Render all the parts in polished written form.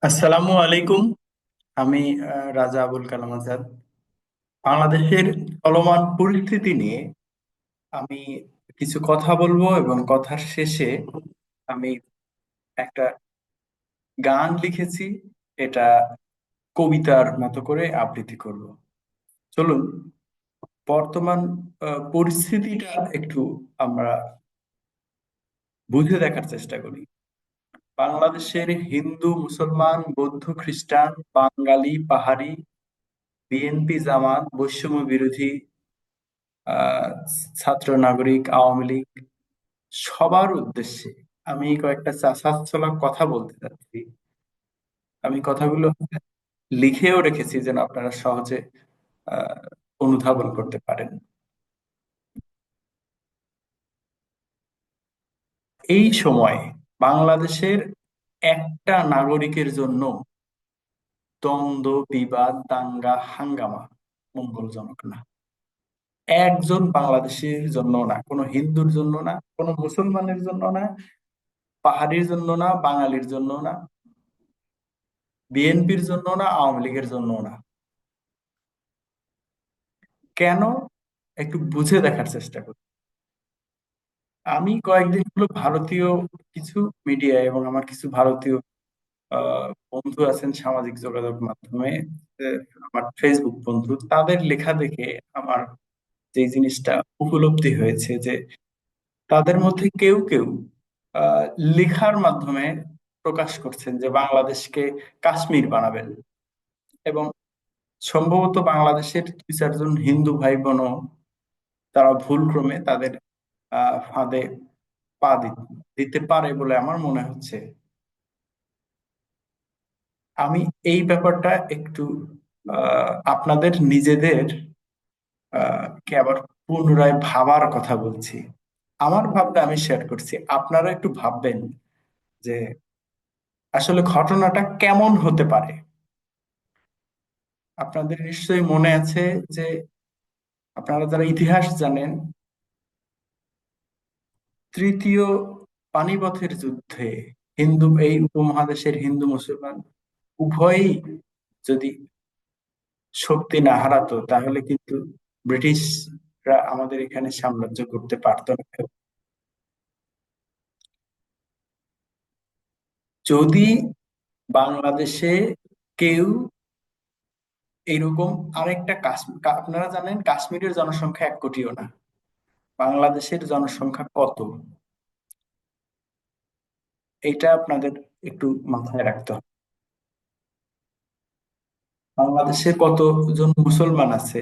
আসসালামু আলাইকুম। আমি রাজা আবুল কালাম আজাদ। বাংলাদেশের চলমান পরিস্থিতি নিয়ে আমি কিছু কথা বলবো এবং কথার শেষে আমি একটা গান লিখেছি। এটা কবিতার মতো করে আবৃত্তি করব। চলুন বর্তমান পরিস্থিতিটা একটু আমরা বুঝে দেখার চেষ্টা করি। বাংলাদেশের হিন্দু, মুসলমান, বৌদ্ধ, খ্রিস্টান, বাঙালি, পাহাড়ি, বিএনপি, জামাত, বৈষম্য বিরোধী, আহ ছাত্র, নাগরিক, আওয়ামী লীগ, সবার উদ্দেশ্যে আমি কয়েকটা চাঁচা কথা বলতে চাচ্ছি। আমি কথাগুলো লিখেও রেখেছি যেন আপনারা সহজে আহ অনুধাবন করতে পারেন। এই সময় বাংলাদেশের একটা নাগরিকের জন্য দ্বন্দ্ব, বিবাদ, দাঙ্গা, হাঙ্গামা মঙ্গলজনক না। একজন বাংলাদেশীর জন্য না, কোনো হিন্দুর জন্য না, কোনো মুসলমানের জন্য না, পাহাড়ির জন্য না, বাঙালির জন্য না, বিএনপির জন্য না, আওয়ামী লীগের জন্য না। কেন? একটু বুঝে দেখার চেষ্টা করি। আমি কয়েকদিন হলো ভারতীয় কিছু মিডিয়া এবং আমার কিছু ভারতীয় বন্ধু আছেন সামাজিক যোগাযোগ মাধ্যমে, আমার ফেসবুক বন্ধু, তাদের লেখা দেখে আমার যে জিনিসটা উপলব্ধি হয়েছে যে তাদের মধ্যে কেউ কেউ আহ, লেখার মাধ্যমে প্রকাশ করছেন যে বাংলাদেশকে কাশ্মীর বানাবেন, এবং সম্ভবত বাংলাদেশের দুই চারজন হিন্দু ভাই বোনও তারা ভুলক্রমে তাদের ফাঁদে পা দিতে পারে বলে আমার মনে হচ্ছে। আমি এই ব্যাপারটা একটু আপনাদের নিজেদের কে আবার পুনরায় ভাবার কথা বলছি। আমার ভাবনা আমি শেয়ার করছি, আপনারা একটু ভাববেন যে আসলে ঘটনাটা কেমন হতে পারে। আপনাদের নিশ্চয়ই মনে আছে যে আপনারা যারা ইতিহাস জানেন, তৃতীয় পানিপথের যুদ্ধে এই উপমহাদেশের হিন্দু মুসলমান উভয়ই যদি শক্তি না হারাতো তাহলে কিন্তু ব্রিটিশরা আমাদের এখানে সাম্রাজ্য করতে পারতো না। যদি বাংলাদেশে কেউ এইরকম আরেকটা কাশ্মীর, আপনারা জানেন কাশ্মীরের জনসংখ্যা 1 কোটিও না। বাংলাদেশের জনসংখ্যা কত? এটা আপনাদের একটু মাথায় রাখতে হবে। বাংলাদেশে কতজন মুসলমান আছে,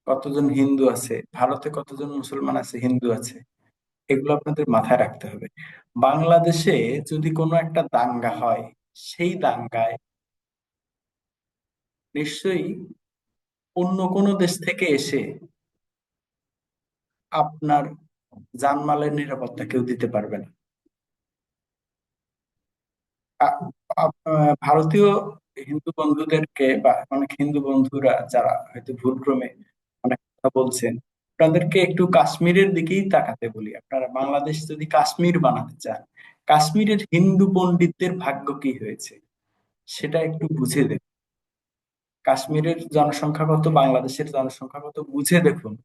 কতজন হিন্দু আছে, ভারতে কতজন মুসলমান আছে, হিন্দু আছে, এগুলো আপনাদের মাথায় রাখতে হবে। বাংলাদেশে যদি কোনো একটা দাঙ্গা হয়, সেই দাঙ্গায় নিশ্চয়ই অন্য কোনো দেশ থেকে এসে আপনার জানমালের নিরাপত্তা কেউ দিতে পারবে না। ভারতীয় হিন্দু বন্ধুদেরকে বা অনেক হিন্দু বন্ধুরা যারা হয়তো ভুলক্রমে অনেক কথা বলছেন, আপনাদেরকে একটু কাশ্মীরের দিকেই তাকাতে বলি। আপনারা বাংলাদেশ যদি কাশ্মীর বানাতে চান, কাশ্মীরের হিন্দু পণ্ডিতদের ভাগ্য কি হয়েছে সেটা একটু বুঝে দেখুন। কাশ্মীরের জনসংখ্যা কত, বাংলাদেশের জনসংখ্যা কত বুঝে দেখুন।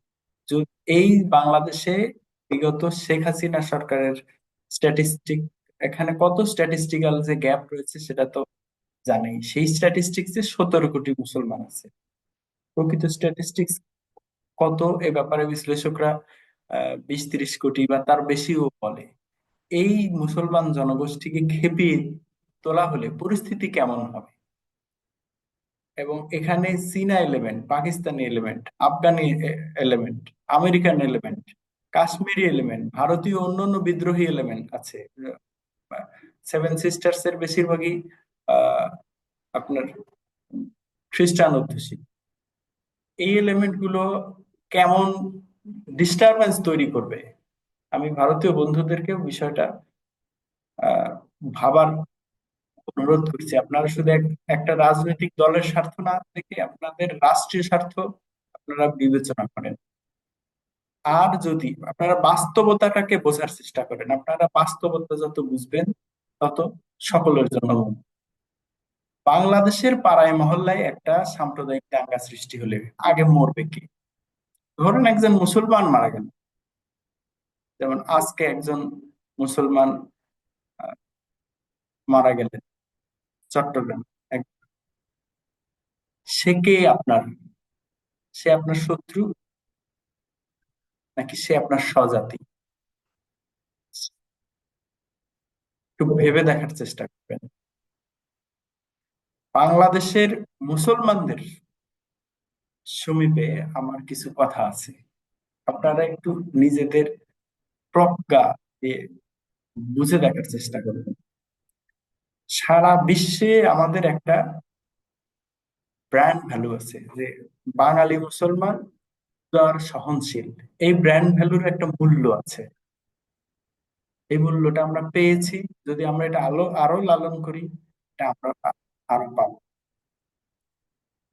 এই বাংলাদেশে বিগত শেখ হাসিনা সরকারের স্ট্যাটিস্টিক, এখানে কত স্ট্যাটিস্টিক্যাল যে গ্যাপ রয়েছে সেটা তো জানেই। সেই স্ট্যাটিস্টিক্সে 17 কোটি মুসলমান আছে। প্রকৃত স্ট্যাটিস্টিক্স কত এ ব্যাপারে বিশ্লেষকরা 20-30 কোটি বা তার বেশিও বলে। এই মুসলমান জনগোষ্ঠীকে খেপিয়ে তোলা হলে পরিস্থিতি কেমন হবে? এবং এখানে চীনা element, Pakistani element, Afghani element, American element, Kashmiri element, ভারতীয় অন্যান্য বিদ্রোহী এলিমেন্ট আছে। সেভেন সিস্টার্স এর বেশিরভাগই আহ, আপনার খ্রিস্টান অধ্যুষিত। এই এলিমেন্ট গুলো কেমন ডিস্টারবেন্স তৈরি করবে, আমি ভারতীয় বন্ধুদেরকে বিষয়টা আহ ভাবার অনুরোধ করছি। আপনারা শুধু একটা রাজনৈতিক দলের স্বার্থ না দেখে আপনাদের রাষ্ট্রীয় স্বার্থ আপনারা বিবেচনা করেন। আর যদি আপনারা বাস্তবতাটাকে বোঝার চেষ্টা করেন, আপনারা বাস্তবতা যত বুঝবেন তত সকলের জন্য মঙ্গল। বাংলাদেশের পাড়ায় মহল্লায় একটা সাম্প্রদায়িক দাঙ্গা সৃষ্টি হলে আগে মরবে কে? ধরুন একজন মুসলমান মারা গেল, যেমন আজকে একজন মুসলমান আহ, মারা গেলেন চট্টগ্রাম। এক- সে কে আপনার? সে আপনার শত্রু নাকি সে আপনার স্বজাতি? একটু ভেবে দেখার চেষ্টা করবেন। বাংলাদেশের মুসলমানদের সমীপে আমার কিছু কথা আছে, আপনারা একটু নিজেদের প্রজ্ঞা দিয়ে বুঝে দেখার চেষ্টা করবেন। সারা বিশ্বে আমাদের একটা ব্র্যান্ড ভ্যালু আছে যে বাঙালি মুসলমান উদার সহনশীল। এই ব্র্যান্ড ভ্যালুর একটা মূল্য আছে। এই মূল্যটা আমরা পেয়েছি, যদি আমরা এটা আরো লালন করি, এটা আমরা আরো পাবো।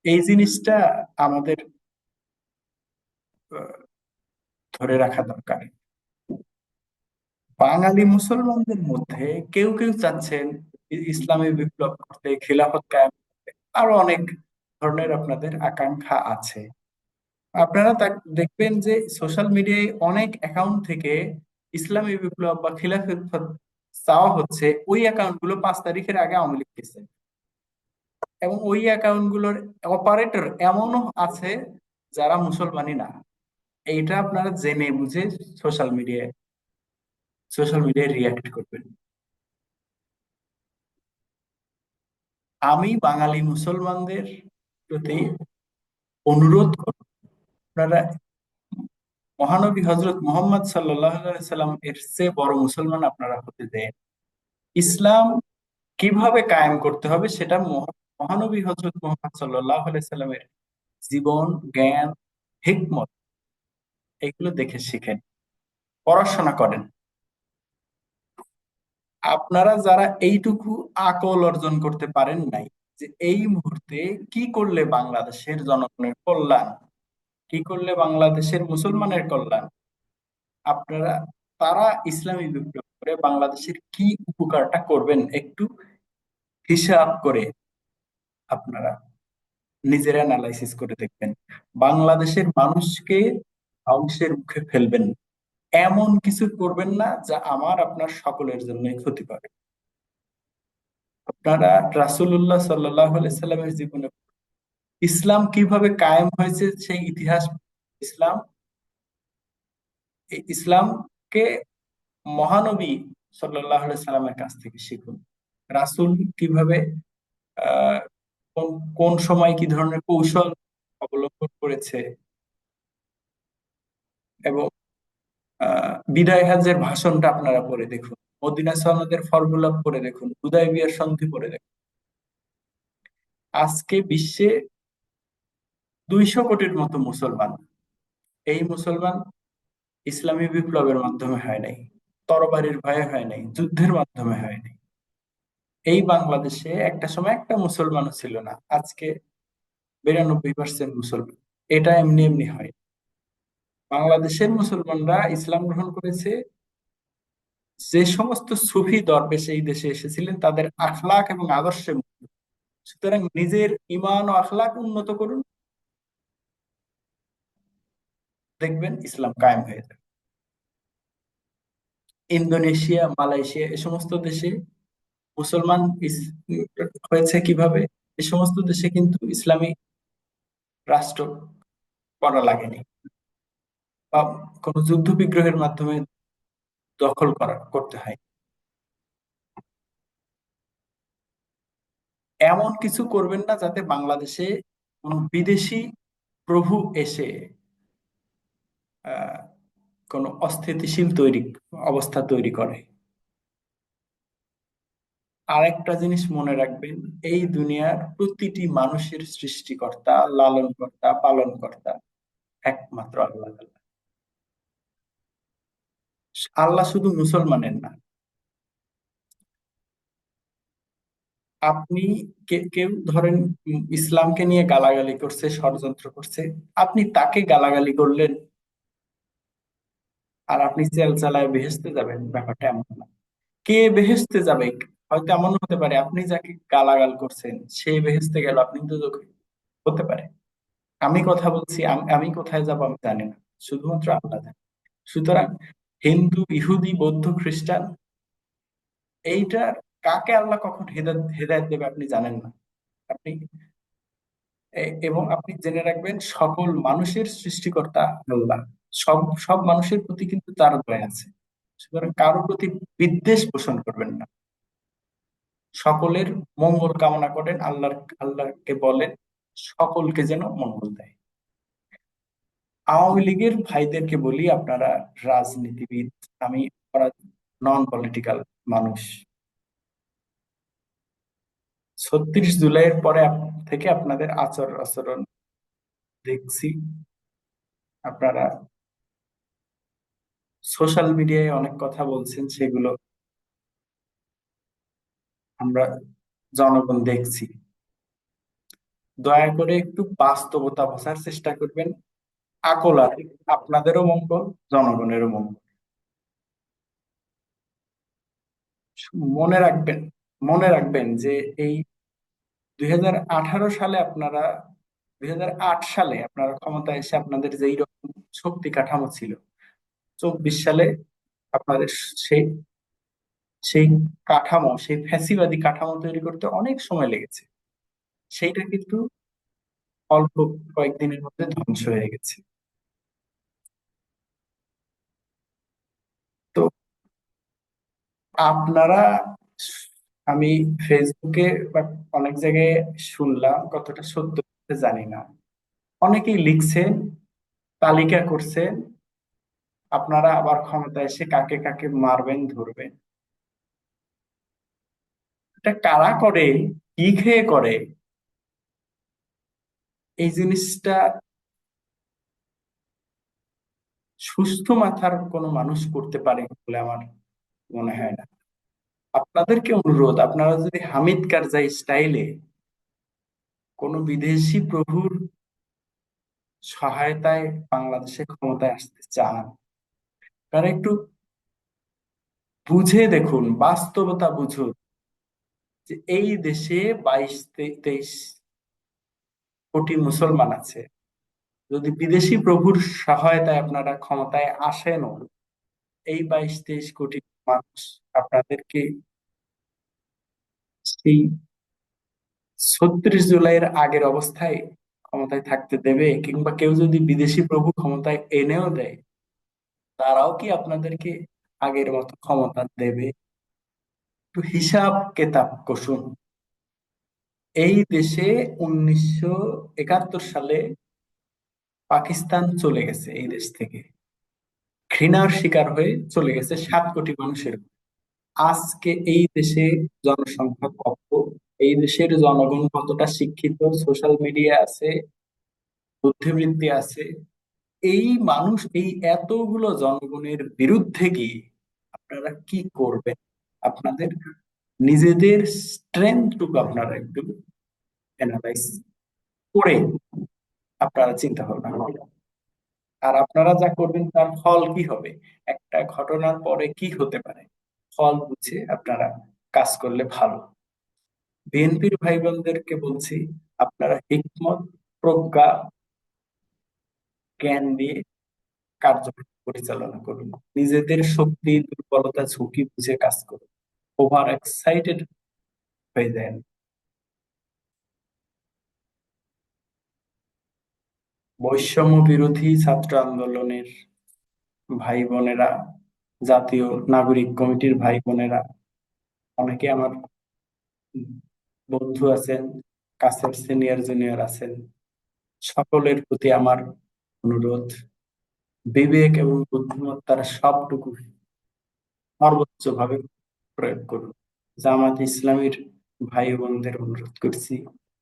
এই জিনিসটা আমাদের আহ, ধরে রাখা দরকার। বাঙালি মুসলমানদের মধ্যে কেউ কেউ চাচ্ছেন ইসলামী বিপ্লব করতে, খিলাফত কায়েম করতে, আরো অনেক ধরনের আপনাদের আকাঙ্ক্ষা আছে। আপনারা দেখবেন যে সোশ্যাল মিডিয়ায় অনেক অ্যাকাউন্ট থেকে ইসলামী বিপ্লব বা খিলাফত চাওয়া হচ্ছে, ওই অ্যাকাউন্ট গুলো 5 তারিখের আগে আওয়ামী লীগ গেছে। এবং ওই অ্যাকাউন্ট গুলোর অপারেটর এমনও আছে যারা মুসলমানই না। এইটা আপনারা জেনে বুঝে সোশ্যাল মিডিয়ায় সোশ্যাল মিডিয়ায় রিয়াক্ট করবেন। আমি বাঙালি মুসলমানদের প্রতি অনুরোধ করব, আপনারা মহানবী হজরত মোহাম্মদ সাল্লাম এর চেয়ে বড় মুসলমান আপনারা হতে দেন। ইসলাম কিভাবে কায়েম করতে হবে সেটা মহানবী হজরত মোহাম্মদ সাল্লামের জীবন, জ্ঞান, হিকমত, এগুলো দেখে শিখেন, পড়াশোনা করেন। আপনারা যারা এইটুকু আকল অর্জন করতে পারেন নাই যে এই মুহূর্তে কি করলে বাংলাদেশের জনগণের কল্যাণ, কি করলে বাংলাদেশের মুসলমানের কল্যাণ, আপনারা তারা ইসলামী বিপ্লব করে বাংলাদেশের কি উপকারটা করবেন একটু হিসাব করে আপনারা নিজের অ্যানালাইসিস করে দেখবেন। বাংলাদেশের মানুষকে ধ্বংসের মুখে ফেলবেন না। এমন কিছু করবেন না যা আমার আপনার সকলের জন্যই ক্ষতি করে। আপনারা রাসূলুল্লাহ সাল্লামের জীবনে ইসলাম কিভাবে কায়েম হয়েছে সেই ইতিহাস, ইসলাম এই ইসলামকে মহানবী সাল্লামের কাছ থেকে শিখুন। রাসূল কিভাবে আহ কোন কোন সময় কি ধরনের কৌশল অবলম্বন করেছে, এবং বিদায় হজ্জের ভাষণটা আপনারা পড়ে দেখুন, মদিনা সনদের ফর্মুলা পড়ে দেখুন, হুদায়বিয়ার সন্ধি পড়ে দেখুন। আজকে বিশ্বে 200 কোটির মতো মুসলমান। এই মুসলমান ইসলামী বিপ্লবের মাধ্যমে হয় নাই, তরবারির ভয়ে হয় নাই, যুদ্ধের মাধ্যমে হয় নাই। এই বাংলাদেশে একটা সময় একটা মুসলমানও ছিল না, আজকে 92% মুসলমান। এটা এমনি এমনি হয়। বাংলাদেশের মুসলমানরা ইসলাম গ্রহণ করেছে, যে সমস্ত সুফি দরবেশ এই দেশে এসেছিলেন তাদের আখলাক এবং আদর্শে মুগ্ধ। সুতরাং নিজের ইমান ও আখলাক উন্নত করুন, দেখবেন ইসলাম কায়েম হয়ে যাবে। ইন্দোনেশিয়া, মালয়েশিয়া এ সমস্ত দেশে মুসলমান হয়েছে কিভাবে? এ সমস্ত দেশে কিন্তু ইসলামী রাষ্ট্র করা লাগেনি, বা কোনো যুদ্ধ বিগ্রহের মাধ্যমে করতে হয়। এমন কিছু করবেন না যাতে বাংলাদেশে কোনো বিদেশি প্রভু এসে আহ কোনো অস্থিতিশীল অবস্থা তৈরি করে। আরেকটা জিনিস মনে রাখবেন, এই দুনিয়ার প্রতিটি মানুষের সৃষ্টিকর্তা, লালনকর্তা, পালনকর্তা একমাত্র আল্লাহ তাআলা। আল্লাহ শুধু মুসলমানের না। আপনি কেউ ধরেন ইসলামকে নিয়ে গালাগালি করছে, ষড়যন্ত্র করছে, আপনি তাকে গালাগালি করলেন আর আপনি চেল চালায় বেহেশতে যাবেন, ব্যাপারটা এমন না। কে বেহেশতে যাবে? হয়তো এমন হতে পারে আপনি যাকে গালাগাল করছেন সেই বেহেস্তে গেল, আপনি তো হতে পারে। আমি কথা বলছি, আমি কোথায় যাব আমি জানি না, শুধুমাত্র আল্লাহ জানে। সুতরাং হিন্দু, ইহুদি, বৌদ্ধ, খ্রিস্টান, এইটা কাকে আল্লাহ কখন হেদায়েত হেদায়েত দেবে আপনি জানেন না। আপনি এবং আপনি জেনে রাখবেন সকল মানুষের সৃষ্টিকর্তা আল্লাহ। সব সব মানুষের প্রতি কিন্তু তার দয়া আছে। সুতরাং কারোর প্রতি বিদ্বেষ পোষণ করবেন না, সকলের মঙ্গল কামনা করেন। আল্লাহকে বলেন সকলকে যেন মঙ্গল দেয়। আওয়ামী লীগের ভাইদেরকে বলি, আপনারা রাজনীতিবিদ, আমি ওরা নন পলিটিক্যাল মানুষ। 36 জুলাইয়ের পরে থেকে আপনাদের আচরণ দেখছি। আপনারা সোশ্যাল মিডিয়ায় অনেক কথা বলছেন, সেগুলো আমরা জনগণ দেখছি। দয়া করে একটু বাস্তবতা বোঝার চেষ্টা করবেন। আকল আছে, আপনাদেরও মঙ্গল, জনগণেরও মঙ্গল। মনে রাখবেন, মনে রাখবেন যে এই 2018 সালে আপনারা, 2008 সালে আপনারা ক্ষমতায় এসে আপনাদের যেই রকম শক্তি কাঠামো ছিল, 24 সালে আপনাদের সেই সেই কাঠামো, সেই ফ্যাসিবাদী কাঠামো তৈরি করতে অনেক সময় লেগেছে। সেইটা কিন্তু অল্প কয়েকদিনের মধ্যে ধ্বংস হয়ে গেছে। তো আপনারা, আমি ফেসবুকে বা অনেক জায়গায় শুনলাম, কতটা সত্য জানি না, অনেকেই লিখছেন, তালিকা করছেন, আপনারা আবার ক্ষমতায় এসে কাকে কাকে মারবেন ধরবেন। এটা কারা করে, কি খেয়ে করে, এই জিনিসটা সুস্থ মাথার কোনো মানুষ করতে পারে বলে আমার মনে হয় না। আপনাদেরকে অনুরোধ, আপনারা যদি হামিদ কারজাই স্টাইলে কোনো বিদেশি প্রভুর সহায়তায় বাংলাদেশে ক্ষমতায় আসতে চান, তারা একটু বুঝে দেখুন, বাস্তবতা বুঝুন, যে এই দেশে 22-23 কোটি মুসলমান আছে। যদি বিদেশি প্রভুর সহায়তায় আপনারা ক্ষমতায় আসেনও, এই 22-23 কোটি মানুষ আপনাদেরকে সেই 36 জুলাইয়ের আগের অবস্থায় ক্ষমতায় থাকতে দেবে? কিংবা কেউ যদি বিদেশি প্রভু ক্ষমতায় এনেও দেয়, তারাও কি আপনাদেরকে আগের মতো ক্ষমতা দেবে? একটু হিসাব কেতাব কষুন। এই দেশে 1971 সালে পাকিস্তান চলে গেছে এই দেশ থেকে, ঘৃণার শিকার হয়ে চলে গেছে 7 কোটি মানুষের। আজকে এই দেশে জনসংখ্যা কত, এই দেশের জনগণ কতটা শিক্ষিত, সোশ্যাল মিডিয়া আছে, বুদ্ধিবৃত্তি আছে, এই মানুষ, এই এতগুলো জনগণের বিরুদ্ধে গিয়ে আপনারা কি করবেন? আপনাদের নিজেদের স্ট্রেংথটুকু আপনারা একটু অ্যানালাইজ করে আপনারা চিন্তা ভাবনা করবেন। আর আপনারা যা করবেন তার ফল কি হবে, একটা ঘটনার পরে কি হতে পারে, ফল বুঝে আপনারা কাজ করলে ভালো। বিএনপির ভাই বোনদেরকে বলছি, আপনারা হিকমত, প্রজ্ঞা, জ্ঞান দিয়ে কার্য পরিচালনা করুন। নিজেদের শক্তি, দুর্বলতা, ঝুঁকি বুঝে কাজ করুন। ওভার এক্সাইটেড হয়ে যায় না। বৈষম্য বিরোধী ছাত্র আন্দোলনের ভাই বোনেরা, জাতীয় নাগরিক কমিটির ভাই বোনেরা, অনেকে আমার বন্ধু আছেন, কাছের সিনিয়র জুনিয়র আছেন, সকলের প্রতি আমার অনুরোধ, বিবেক এবং বুদ্ধিমত্তার সবটুকু সর্বোচ্চ ভাবে প্রয়োগ করুন। জামাত ইসলামীর ভাই বোনদের অনুরোধ করছি,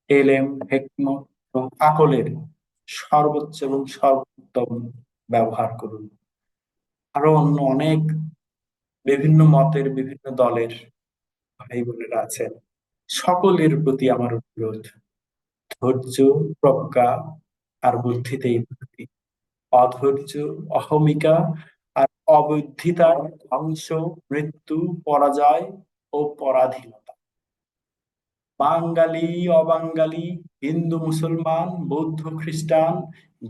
এলেম, হিকমত এবং আকলের সর্বোচ্চ এবং সর্বোত্তম ব্যবহার করুন। আরো অন্য অনেক বিভিন্ন মতের, বিভিন্ন দলের ভাই বোনেরা আছেন, সকলের প্রতি আমার অনুরোধ, ধৈর্য, প্রজ্ঞা আর বুদ্ধিতেই ভক্তি। অধৈর্য, অহমিকা আর অবুদ্ধিতার ধ্বংস, মৃত্যু, পরাজয় ও পরাধীনতা। বাঙালি, অবাঙালি, হিন্দু, মুসলমান, বৌদ্ধ, খ্রিস্টান,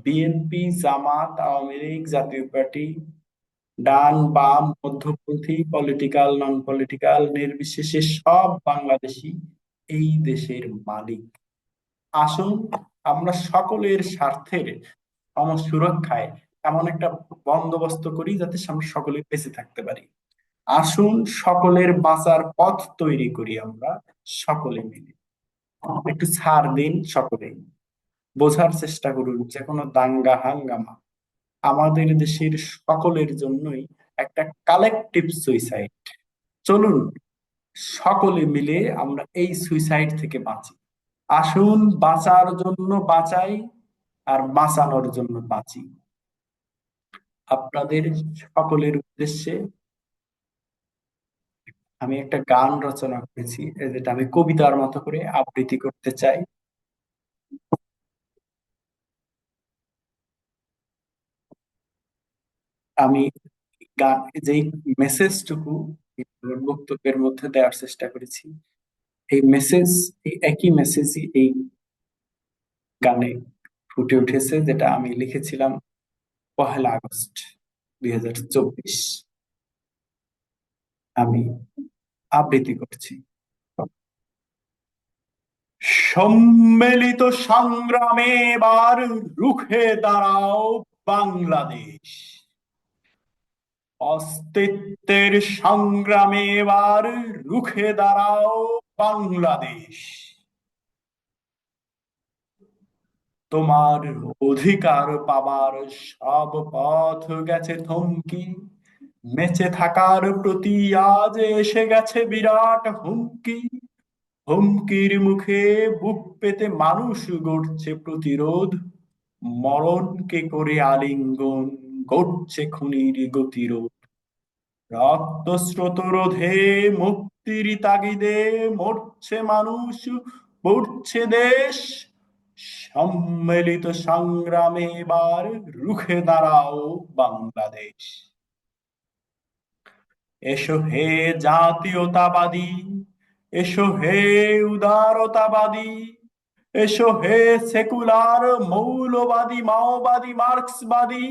বিএনপি, জামাত, আওয়ামী লীগ, জাতীয় পার্টি, ডান বাম মধ্যপন্থী, পলিটিক্যাল নন পলিটিক্যাল নির্বিশেষে সব বাংলাদেশী এই দেশের মালিক। আসুন আমরা সকলের স্বার্থের সুরক্ষায় এমন একটা বন্দোবস্ত করি যাতে আমরা সকলে বেঁচে থাকতে পারি। আসুন সকলের বাঁচার পথ তৈরি করি আমরা সকলে মিলে। একটু ছাড় দিন সকলেই, বোঝার চেষ্টা করুন যে কোনো দাঙ্গা হাঙ্গামা আমাদের দেশের সকলের জন্যই একটা কালেকটিভ সুইসাইড। চলুন সকলে মিলে আমরা এই সুইসাইড থেকে বাঁচি। আসুন বাঁচার জন্য বাঁচাই, আর বাঁচানোর জন্য বাঁচি। আপনাদের সকলের উদ্দেশ্যে আমি একটা গান রচনা করেছি, যেটা আমি কবিতার মতো করে আবৃত্তি করতে চাই। আমি গান যেই মেসেজটুকু বক্তব্যের মধ্যে দেওয়ার চেষ্টা করেছি, এই মেসেজ, এই একই মেসেজই এই গানে ফুটে উঠেছে, যেটা আমি লিখেছিলাম 1লা আগস্ট 2024। আমি আবৃত্তি করছি। সম্মিলিত সংগ্রামে এবার রুখে দাঁড়াও বাংলাদেশ। অস্তিত্বের সংগ্রামে এবার রুখে দাঁড়াও বাংলাদেশ। তোমার অধিকার পাবার সব পথ গেছে থমকি, বেঁচে থাকার প্রতি আজ এসে গেছে বিরাট হুমকি। হুমকির মুখে বুক পেতে মানুষ গড়ছে প্রতিরোধ, মরণকে করে আলিঙ্গন গড়ছে খুনির গতিরোধ। রক্তস্রোত রোধে মুক্তির তাগিদে মরছে মানুষ, পড়ছে দেশ। সম্মিলিত সংগ্রামে এবার রুখে দাঁড়াও বাংলাদেশ। এসো হে জাতীয়তাবাদী, এসো হে উদারতাবাদী, এসো হে সেকুলার মৌলবাদী মাওবাদী মার্ক্সবাদী,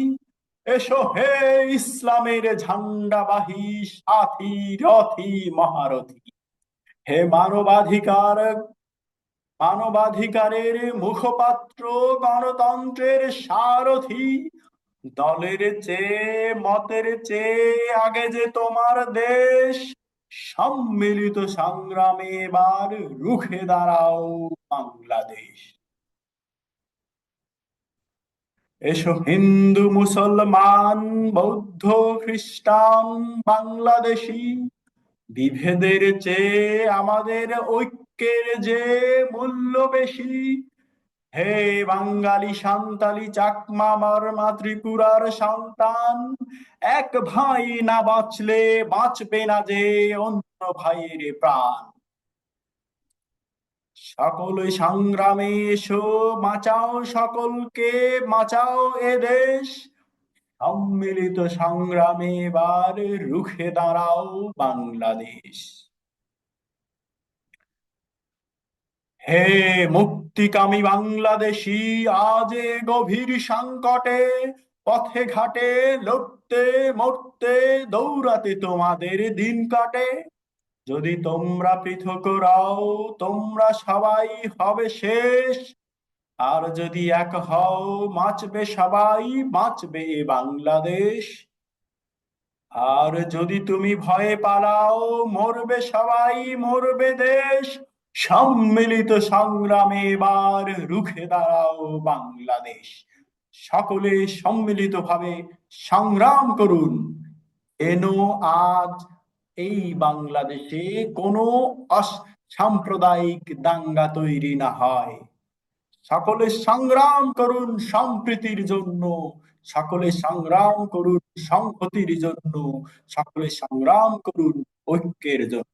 এসো হে ইসলামের ঝান্ডাবাহী সাথী রথী মহারথী। হে মানবাধিকারের মুখপাত্র, গণতন্ত্রের সারথী। দলের চেয়ে মতের চেয়ে আগে যে তোমার দেশ, সম্মিলিত সংগ্রামে এবার রুখে দাঁড়াও বাংলাদেশ। এসো হিন্দু মুসলমান বৌদ্ধ খ্রিস্টান বাংলাদেশি, বিভেদের চেয়ে আমাদের ঐক্যের যে মূল্য বেশি। হে বাঙালি সান্তালি চাকমা মারমা ত্রিপুরার সন্তান, এক ভাই না বাঁচলে বাঁচবে না যে অন্য ভাইয়ের প্রাণ। সকল সংগ্রামে এসো, বাঁচাও সকলকে, বাঁচাও এ দেশ। সম্মিলিত সংগ্রামে এবার রুখে দাঁড়াও বাংলাদেশ। হে মুক্তিকামী বাংলাদেশী, আজ এ গভীর সংকটে পথে ঘাটে লড়তে মরতে দৌড়াতে তোমাদের দিন কাটে। যদি তোমরা পৃথক রাও, তোমরা সবাই হবে শেষ। আর যদি এক হও, বাঁচবে সবাই, বাঁচবে এ বাংলাদেশ। আর যদি তুমি ভয়ে পালাও, মরবে সবাই, মরবে দেশ। সম্মিলিত সংগ্রামে এবার রুখে দাঁড়াও বাংলাদেশ। সকলে সম্মিলিতভাবে সংগ্রাম করুন, যেন আজ এই বাংলাদেশে কোনো সাম্প্রদায়িক দাঙ্গা তৈরি না হয়। সকলে সংগ্রাম করুন সম্প্রীতির জন্য, সকলে সংগ্রাম করুন সংহতির জন্য, সকলে সংগ্রাম করুন ঐক্যের জন্য।